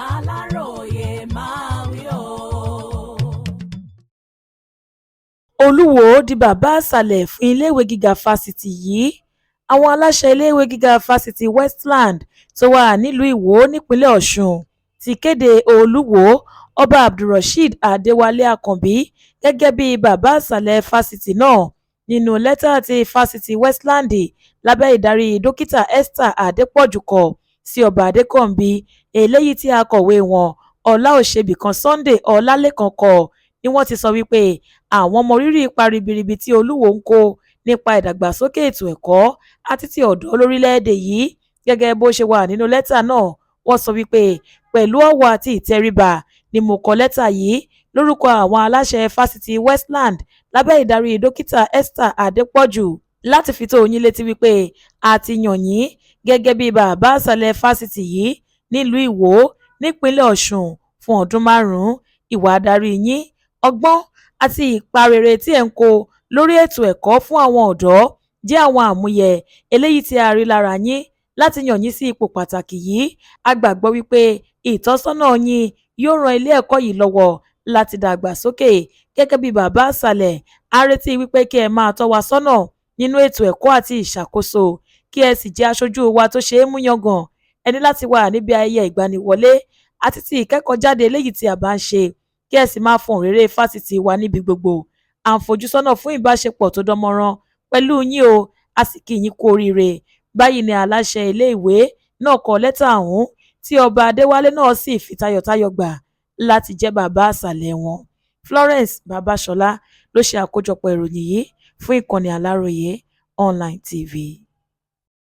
Aláròyé máa wí o. Olúwo di bàbá àṣàlẹ̀ fún iléèwé gíga fásitì yìí. Àwọn aláṣẹ iléèwé gíga fásitì Westland tó wà nílùú Ìwó nípínlẹ̀ Ọ̀ṣun ti kéde Olúwo Ọba Abdulrasheed Adéwálé Àkànbí gẹ́gẹ́ bí bàbá àṣàlẹ̀ fásitì náà nínú lẹ́tà tí fásitì Westland lábẹ́ ìdarí dókítà Esther Adépọ̀jù kọ sí Ọba Adékànbí, eléyìí tí akọ̀wé wọn Ọláòṣèbìkan Sunday Ọlálékan kọ, ni wọ́n ti sọ wípé àwọn mọ rírì ipa ribiribi tí Olúwo ń kó nípa ìdàgbàsókè ètò ẹ̀kọ́ àti ti ọ̀dọ́ lórílẹ̀‐èdè yìí. Gẹ́gẹ́ bó ṣe wà nínú lẹ́tà náà, wọ́n sọ wípé pẹ̀lú ọ̀wọ̀ àti ìtẹríba ni mo kọ lẹ́tà yìí lórúkọ àwọn aláṣẹ fásitì Westland lábẹ́ ìdarí dókítà Esther Adépọ̀jù láti fi tó yín létí wípé a ti yàn yín gẹ́gẹ́ bí bàbá àṣàlẹ̀ fásitì yìí nílùú Ìwó nípínlẹ̀ Ọ̀ṣun fún ọdún 5. Ìwà adarí yín, ọgbọ́n àti ipa rere tí ẹ̀ ń kó lórí ètò ẹ̀kọ́ fún àwọn ọ̀dọ́ jẹ́ àwọn àmúyẹ eléyìí tí a rí lára yín láti yàn yín sí ipò pàtàkì yìí. A gbàgbọ́ wípé ìtọ́sọ́nà yín yóò ran ilé ẹ̀kọ́ yìí lọ́wọ́ láti dàgbà sókè. Gẹ́gẹ́ bí bàbá àṣàlẹ̀, a retí wípé kí ẹ máa tọ́ wa sọ́nà nínú ètò ẹ̀kọ́ àti ìṣàkóso, kí ẹ sì jẹ́ aṣojú wa tó ṣe é mú yangàn. Ẹ ní láti wà níbi ayẹyẹ ìgbaniwọlé àti ti ìkẹ́kọ̀ọ́jáde eléyìí tí a bá ń ṣe, kí ẹ sì máa fọn rere fásitì wa níbi gbogbo. À ń fojú sọ́nà fún ìbáṣepọ̀ tó dánmọ́rán pẹ̀lú yín o, a sì kí yín kú oríire. Báyìí ni aláṣẹ iléèwé náà kọ lẹ́tà ọ̀hún tí Ọba Adéwálé náà sì fi tayọ̀tayọ̀ gbà láti jẹ́ bàbá àṣàlẹ̀ wọn. Florence Babasola ló ṣe àkójọpọ̀ ìròyìn yìí fún ìkànnì Aláròyé Online TV.